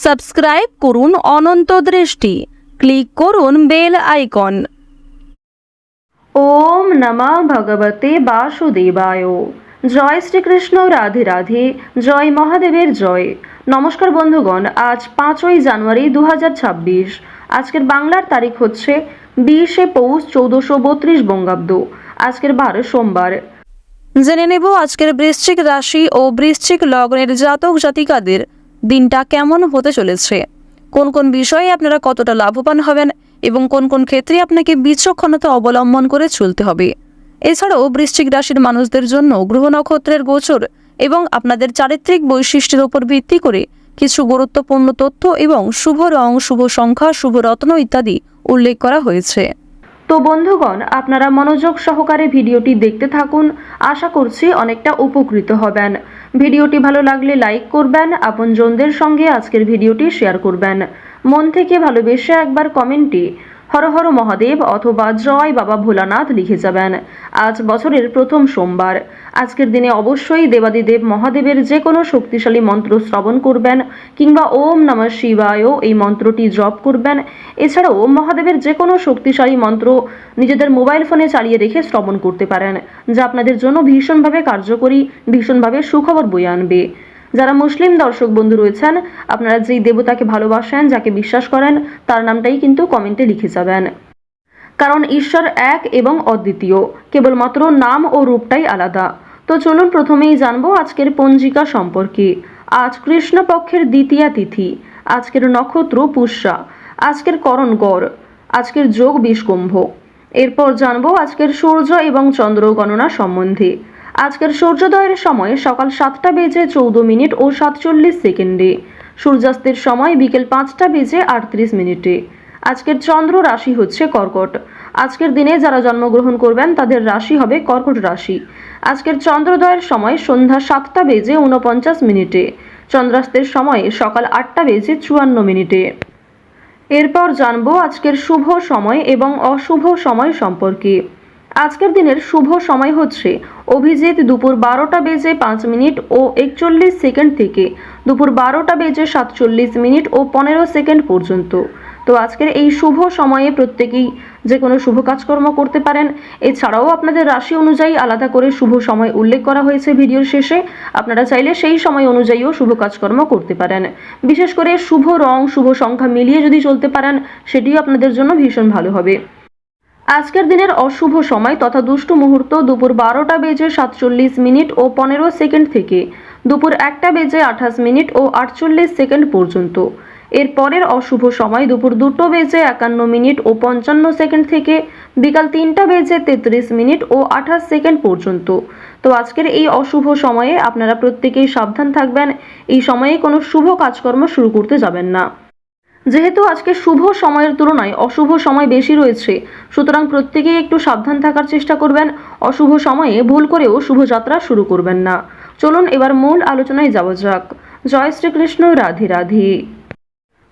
Subscribe করুন অনন্ত দৃষ্টি, click করুন বেল আইকন। ওম নমঃ ভগবতে বাসুদেবায়। জয় শ্রীকৃষ্ণ, রাধে রাধে, জয় মহাদেবের জয়। নমস্কার বন্ধুগণ, আজ 5ই জানুয়ারি 2026। আজকের বাংলার তারিখ হচ্ছে 20শে পৌষ 1432 বঙ্গাব্দ। আজকের বার সোমবার। জেনে নেব আজকের বৃশ্চিক রাশি ও বৃশ্চিক লগ্নের জাতক জাতিকাদের দিনটা কেমন হতে চলেছে, কোন কোন বিষয়ে আপনারা কতটা লাভবান হবেন এবং কোন কোন ক্ষেত্রে আপনাকে বিচক্ষণতা অবলম্বন করে চলতে হবে। এছাড়াও বৃশ্চিক রাশির মানুষদের জন্য গ্রহ নক্ষত্রের গোচর এবং আপনাদের চারিত্রিক বৈশিষ্ট্যের উপর ভিত্তি করে কিছু গুরুত্বপূর্ণ তথ্য এবং শুভ রং, শুভ সংখ্যা, শুভ রত্ন ইত্যাদি উল্লেখ করা হয়েছে। তো বন্ধুগণ, আপনারা মনোযোগ সহকারে ভিডিওটি দেখতে থাকুন। আশা করছি অনেকটা উপকৃত হবেন। ভিডিওটি ভালো লাগলে লাইক করবেন, আপনজনদের সঙ্গে আজকের ভিডিওটি শেয়ার করবেন। মন থেকে ভালোবেসে একবার কমেন্টে হর হর মহাদেব অথবা জয় বাবা ভোলানাথ লিখে যাবেন। আজ বছরের প্রথম সোমবার। আজকের দিনে অবশ্যই দেবাদিদেব মহাদেবের যে কোনো শক্তিশালী মন্ত্র শ্রবণ করবেন কিংবা ওম নমঃ শিবায় এই মন্ত্রটি জপ করবেন। এছাড়াও মহাদেবের যে কোনো শক্তিশালী মন্ত্র নিজেদের মোবাইল ফোনে চালিয়ে রেখে শ্রবণ করতে পারেন, যা আপনাদের জন্য ভীষণভাবে কার্যকরী, ভীষণভাবে সুখবর বয়ে আনবে। যারা মুসলিম দর্শক বন্ধু রয়েছেন, আপনারা যেই দেবতাকে ভালোবাসেন, যাকে বিশ্বাস করেন, তার নামটাই কিন্তু কমেন্টে লিখে যাবেন। কারণ ঈশ্বর এক এবং অদ্বিতীয়, কেবলমাত্র নাম ও রূপটাই আলাদা। তো চলুন প্রথমেই জানবো আজকের পঞ্জিকা সম্পর্কে। আজ কৃষ্ণপক্ষের দ্বিতীয়া তিথি, আজকের নক্ষত্র পুষ্যা, আজকের করণ গড়, আজকের যোগ বিষকুম্ভ। এরপর জানবো আজকের সূর্য এবং চন্দ্র গণনা সম্বন্ধে। আজকের সূর্যোদয়ের সময় সকাল 7টা বেজে 14 মিনিট ও 47 সেকেন্ডে, সূর্যাস্তের সময় বিকেল 5টা বেজে 38 মিনিটে। আজকের চন্দ্র রাশি হচ্ছে কর্কট। আজকের দিনে যারা জন্মগ্রহণ করবেন তাদের রাশি হবে কর্কট রাশি। আজকের চন্দ্রোদয়ের সময় সন্ধ্যা 7টা বেজে 49 মিনিটে, চন্দ্রাস্তের সময় সকাল 8টা বেজে 54 মিনিটে। এরপর জানবো আজকের শুভ সময় এবং অশুভ সময় সম্পর্কে। আজকের দিনের শুভ সময় হচ্ছে অভিজিৎ দুপুর 12টা বেজে 5 মিনিট ও 41 সেকেন্ড থেকে দুপুর 12টা বেজে 47 মিনিট ও 15 সেকেন্ড পর্যন্ত। তো আজকের এই শুভ সময়ে প্রত্যেকেই যে কোনো শুভ কাজকর্ম করতে পারেন। এছাড়াও আপনাদের রাশি অনুযায়ী আলাদা করে শুভ সময় উল্লেখ করা হয়েছে ভিডিওর শেষে। আপনারা চাইলে সেই সময় অনুযায়ীও শুভ কাজকর্ম করতে পারেন। বিশেষ করে শুভ রং, শুভ সংখ্যা মিলিয়ে যদি চলতে পারেন, সেটিও আপনাদের জন্য ভীষণ ভালো হবে। আজকের দিনের অশুভ সময় তথা দুষ্টু মুহূর্ত দুপুর 12টা বেজে 47 মিনিট ও 15 সেকেন্ড থেকে দুপুর 1টা বেজে 28 মিনিট ও 48 সেকেন্ড পর্যন্ত। এর পরের অশুভ সময় দুপুর 2টো বেজে 51 মিনিট ও 55 সেকেন্ড থেকে বিকাল 3টা বেজে 33 মিনিট ও 28 সেকেন্ড পর্যন্ত। তো আজকের এই অশুভ সময়ে আপনারা প্রত্যেকেই সাবধান থাকবেন। এই সময়ে কোনো শুভ কাজকর্ম শুরু করতে যাবেন না। যেহেতু আজকে শুভ সময়ের তুলনায় অশুভ সময় বেশি রয়েছে, সুতরাং প্রত্যেকেই একটু সাবধান থাকার চেষ্টা করবেন। অশুভ সময়ে ভুল করেও শুভযাত্রা শুরু করবেন না। চলুন এবার মূল আলোচনায় যাওয়া যাক। জয় শ্রীকৃষ্ণ, রাধে রাধে।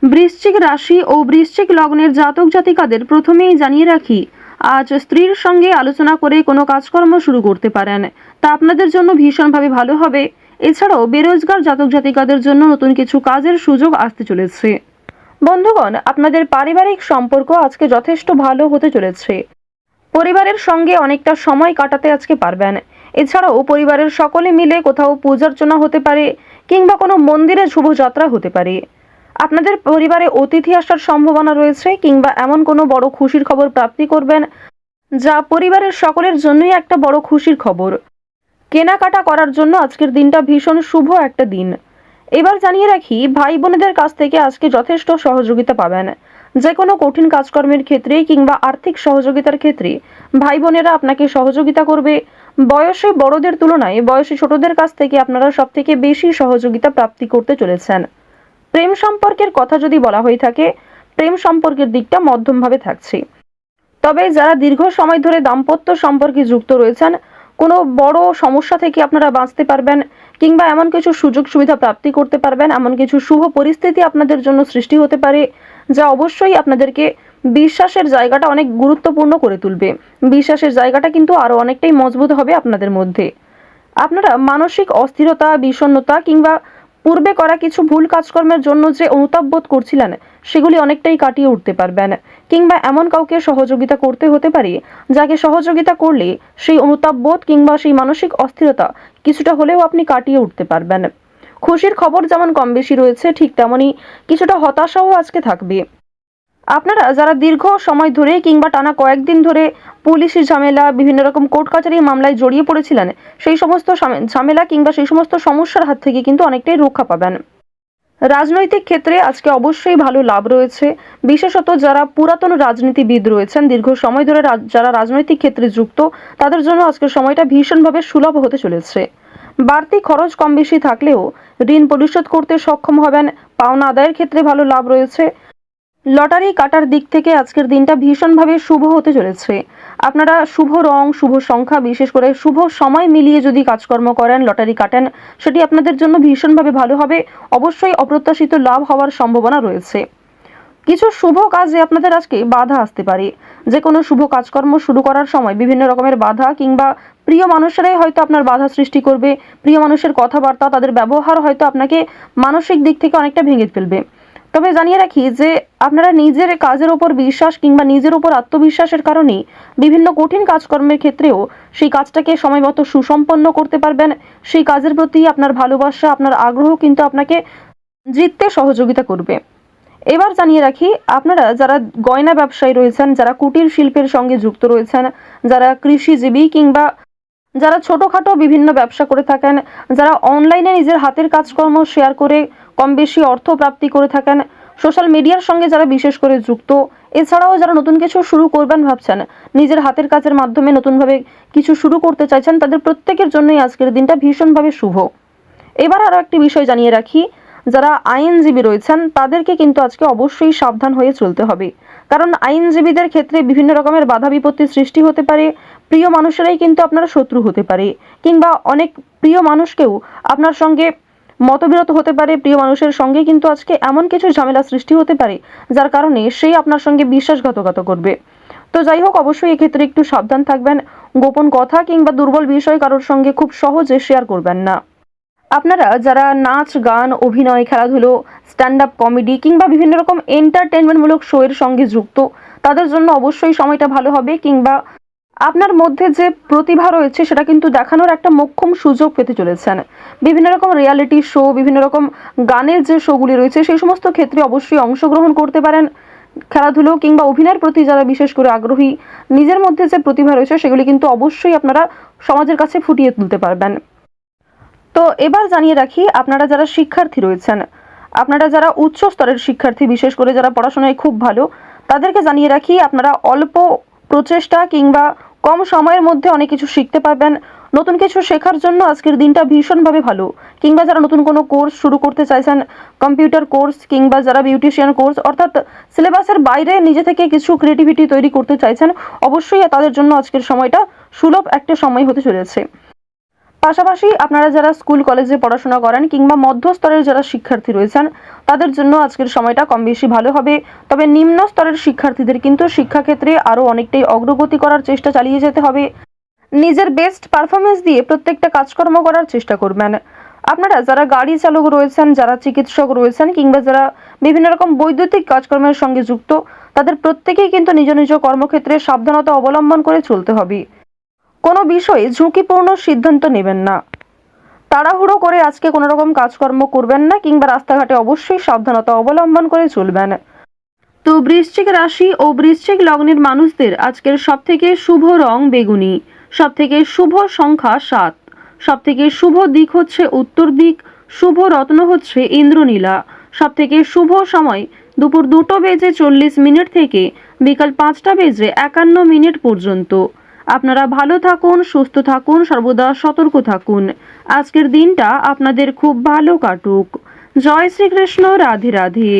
বৃশ্চিক রাশি ও বৃশ্চিক লগ্নের জাতক জাতিকাদের প্রথমেই জানিয়ে রাখি, আজ স্ত্রীর সঙ্গে আলোচনা করে কোনো কাজকর্ম শুরু করতে পারেন, তা আপনাদের জন্য ভীষণভাবে ভালো হবে। এছাড়াও বেরোজগার জাতক জাতিকাদের জন্য নতুন কিছু কাজের সুযোগ আসতে চলেছে। বন্ধুগণ, আপনাদের পারিবারিক সম্পর্ক আজকে যথেষ্ট ভালো হতে চলেছে। পরিবারের সঙ্গে অনেকটা সময় কাটাতে আজকে পারবেন। এছাড়াও পরিবারের সকলে মিলে কোথাও পূজার্চনা হতে পারে কিংবা কোনো মন্দিরে শুভযাত্রা হতে পারে। আপনাদের পরিবারে অতিথি আসার সম্ভাবনা রয়েছে কিংবা এমন কোনো বড় খুশির খবর প্রাপ্তি করবেন, যা পরিবারের সকলের জন্যই একটা বড় খুশির খবর। কেনাকাটা করার জন্য আজকের দিনটা ভীষণ শুভ একটা দিন। এবার জানিয়ে রাখি, ভাই বোনেদের কাছ থেকে আজকে যথেষ্ট সহযোগিতা পাবেন। যে কোনো কঠিন কাজকর্মের ক্ষেত্রে কিংবা আর্থিক সহযোগিতার ক্ষেত্রে ভাই বোনেরা আপনাকে সহযোগিতা করবে। বয়সে বড়দের তুলনায় বয়সে ছোটদের কাছ থেকে আপনারা সব থেকে বেশি সহযোগিতা প্রাপ্তি করতে চলেছেন। প্রেম সম্পর্কের কথা যদি বলা হয়ে থাকে, প্রেম সম্পর্কের দিকটা মধ্যমভাবে থাকছে। তবে যারা দীর্ঘ সময় ধরে দাম্পত্য সম্পর্কে যুক্ত রয়েছেন, কোনো বড় সমস্যা থেকে আপনারা বাঁচতে পারবেন কিংবা এমন কিছু সুযোগ সুবিধা প্রাপ্তি করতে পারবেন, এমন কিছু শুভ পরিস্থিতি আপনাদের জন্য সৃষ্টি হতে পারে, যা অবশ্যই আপনাদেরকে বিশ্বাসের জায়গাটা অনেক গুরুত্বপূর্ণ করে তুলবে। বিশ্বাসের জায়গাটা কিন্তু আরও অনেকটাই মজবুত হবে আপনাদের মধ্যে। আপনারা মানসিক অস্থিরতা, বিষণ্ণতা কিংবা পূর্বে করা কিছু ভুল কাজকর্মের জন্য যে অনুতাপ বোধ করছিলেন সেগুলি অনেকটাই কাটিয়ে উঠতে পারবেন, কিংবা এমন কাউকে সহযোগিতা করতে হতে পারে যাকে সহযোগিতা করলে সেই অনুতাপ বোধ কিংবা সেই মানসিক অস্থিরতা কিছুটা হলেও আপনি কাটিয়ে উঠতে পারবেন। খুশির খবর যেমন কম বেশি রয়েছে, ঠিক তেমনই কিছুটা হতাশাও আজকে থাকবে। আপনারা যারা দীর্ঘ সময় ধরে কিংবা টানা কয়েকদিন ধরে পুলিশি ঝামেলা, বিভিন্ন রকম কোর্ট কাচারি মামলায় জড়িয়ে পড়েছিলেন, সেই সমস্ত ঝামেলা কিংবা সেই সমস্ত সমস্যার হাত থেকে কিন্তু অনেকটাই রক্ষা পাবেন। রাজনৈতিক ক্ষেত্রে আজকে অবশ্যই ভালো লাভ রয়েছে, বিশেষত যারা পুরাতন রাজনীতিবিদ রয়েছেন, দীর্ঘ সময় ধরে যারা রাজনৈতিক ক্ষেত্রে যুক্ত, তাদের জন্য আজকের সময়টা ভীষণভাবে সুলভ হতে চলেছে। বাড়তি খরচ কম বেশি থাকলেও ঋণ পরিশোধ করতে সক্ষম হবেন, পাওনা আদায়ের ক্ষেত্রে ভালো লাভ রয়েছে। লটারি কাটার দিক থেকে আজকের দিনটা ভীষণভাবে শুভ হতে চলেছে। আপনারা শুভ রং, শুভ সংখ্যা, বিশেষ করে শুভ সময় মিলিয়ে যদি কাজকর্ম করেন, লটারি কাটেন, সেটি আপনাদের জন্য ভীষণভাবে ভালো হবে। অবশ্যই অপ্রত্যাশিত লাভ হওয়ার সম্ভাবনা রয়েছে। কিছু শুভ কাজে আপনাদের আজকে বাধা আসতে পারে। যে কোনো শুভ কাজকর্ম শুরু করার সময় বিভিন্ন রকমের বাধা কিংবা প্রিয় মানুষেরাই হয়তো আপনার বাধা সৃষ্টি করবে। প্রিয় মানুষের কথাবার্তা, তাদের ব্যবহার হয়তো আপনাকে মানসিক দিক থেকে অনেকটা ভেঙে ফেলবে। তবে জানিয়ে রাখি যে আপনারা নিজের কাজের ওপর বিশ্বাস কিংবা নিজের ওপর আত্মবিশ্বাসের কারণে বিভিন্ন কঠিন কাজকর্মের ক্ষেত্রেও সেই কাজটাকে সময়মতো সুসম্পন্ন করতে পারবেন। সেই কাজের প্রতি আপনার ভালোবাসা, আপনার আগ্রহ কিন্তু আপনাকে জিততে সহযোগিতা করবে। এবার জানিয়ে রাখি, আপনারা যারা গয়না ব্যবসায়ী রয়েছেন, যারা কুটির শিল্পের সঙ্গে যুক্ত রয়েছেন, যারা কৃষিজীবী কিংবা যারা ছোটোখাটো বিভিন্ন ব্যবসা করে থাকেন, যারা অনলাইনে নিজের হাতের কাজকর্ম শেয়ার করে কম বেশি অর্থ প্রাপ্তি করে থাকেন, সোশ্যাল মিডিয়ার সঙ্গে যারা বিশেষ করে যুক্ত, এছাড়াও যারা নতুন কিছু শুরু করবেন ভাবছেন, নিজের হাতের কাজের মাধ্যমে নতুনভাবে কিছু শুরু করতে চাইছেন, তাদের প্রত্যেকের জন্যই আজকের দিনটা ভীষণভাবে শুভ। এবার আরও একটি বিষয় জানিয়ে রাখি, যারা আইনজীবী রয়েছেন তাদেরকে কিন্তু আজকে অবশ্যই সাবধান হয়ে চলতে হবে। কারণ আইনজীবীদের ক্ষেত্রে বিভিন্ন রকমের বাধা বিপত্তির সৃষ্টি হতে পারে। প্রিয় মানুষেরাই কিন্তু আপনার শত্রু হতে পারে, কিংবা অনেক প্রিয় মানুষকেও আপনার সঙ্গে মতবিরোধ হতে পারে। প্রিয় মানুষের সঙ্গে কিন্তু আজকে এমন কিছু ঝামেলা সৃষ্টি হতে পারে যার কারণে সেই আপনার সঙ্গে বিশ্বাসঘাতকতা করবে। তো যাই হোক, অবশ্যই এক্ষেত্রে একটু সাবধান থাকবেন। গোপন কথা কিংবা দুর্বল বিষয় কারোর সঙ্গে খুব সহজে শেয়ার করবেন না। আপনারা যারা নাচ, গান, অভিনয়, খেলাধুলো, স্ট্যান্ড আপ কমেডি কিংবা বিভিন্ন রকম এন্টারটেনমেন্টমূলক শো এর সঙ্গে যুক্ত, তাদের জন্য অবশ্যই সময়টা ভালো হবে। কিংবা আপনার মধ্যে যে প্রতিভা রয়েছে সেটা কিন্তু দেখানোর একটা মোক্ষম সুযোগ পেতে চলেছেন। বিভিন্ন রকম রিয়ালিটি শো, বিভিন্ন রকম গানের যে শোগুলি রয়েছে সেই সমস্ত ক্ষেত্রে অবশ্যই অংশগ্রহণ করতে পারেন। খেলাধুলো কিংবা অভিনয়ের প্রতি যারা বিশেষ করে আগ্রহী, নিজের মধ্যে যে প্রতিভা রয়েছে সেগুলি কিন্তু অবশ্যই আপনারা সমাজের কাছে ফুটিয়ে তুলতে পারবেন। তো এবার জানিয়ে রাখি, আপনারা যারা শিক্ষার্থী রয়েছেন, আপনারা যারা উচ্চ স্তরের শিক্ষার্থী, বিশেষ করে যারা পড়াশোনায় খুব ভালো, তাদেরকে জানিয়ে রাখি আপনারা অল্প প্রচেষ্টা কিংবা কম সময়ের মধ্যে অনেক কিছু শিখতে পারবেন। নতুন কিছু শেখার জন্য আজকের দিনটা ভীষণভাবে ভালো। কিংবা যারা নতুন কোনো কোর্স শুরু করতে চাইছেন, কম্পিউটার কোর্স কিংবা যারা বিউটিশিয়ান কোর্স, অর্থাৎ সিলেবাসের বাইরে নিজে থেকে কিছু ক্রিয়েটিভিটি তৈরি করতে চাইছেন, অবশ্যই তাদের জন্য আজকের সময়টা সুলভ একটা সময় হতে চলেছে। পাশাপাশি আপনারা যারা স্কুল কলেজে পড়াশোনা করেন কিংবা মধ্যস্তরের যারা শিক্ষার্থী রয়েছেন, তাদের জন্য আজকের সময়টা কম বেশি ভালো হবে। তবে নিম্ন স্তরের শিক্ষার্থীদের কিন্তু শিক্ষাক্ষেত্রে আরও অনেকটাই অগ্রগতি করার চেষ্টা চালিয়ে যেতে হবে। নিজের বেস্ট পারফরমেন্স দিয়ে প্রত্যেকটা কাজকর্ম করার চেষ্টা করবেন। আপনারা যারা গাড়ি চালক রয়েছেন, যারা চিকিৎসক রয়েছেন কিংবা যারা বিভিন্ন রকম বৈদ্যুতিক কাজকর্মের সঙ্গে যুক্ত, তাদের প্রত্যেকেই কিন্তু নিজ নিজ কর্মক্ষেত্রে সাবধানতা অবলম্বন করে চলতে হবে। কোনো বিষয়ে ঝুঁকিপূর্ণ সিদ্ধান্ত নেবেন না। তাড়াহুড়ো করে আজকে কোনো রকম কাজকর্ম করবেন না, কিংবা রাস্তাঘাটে অবশ্যই সাবধানতা অবলম্বন করে চলবেন। তো বৃশ্চিক রাশি ও বৃশ্চিক লগ্নের মানুষদের আজকের সবথেকে শুভ রং বেগুনি, সবথেকে শুভ সংখ্যা 7, সবথেকে শুভ দিক হচ্ছে উত্তর দিক, শুভ রত্ন হচ্ছে ইন্দ্রনীলা, সবথেকে শুভ সময় দুপুর 2:40 থেকে বিকাল 5:51 পর্যন্ত। আপনারা ভালো থাকুন, সুস্থ থাকুন, সর্বদা সতর্ক থাকুন। আজকের দিনটা আপনাদের খুব ভালো কাটুক। জয় শ্রীকৃষ্ণ। রাধে রাধে।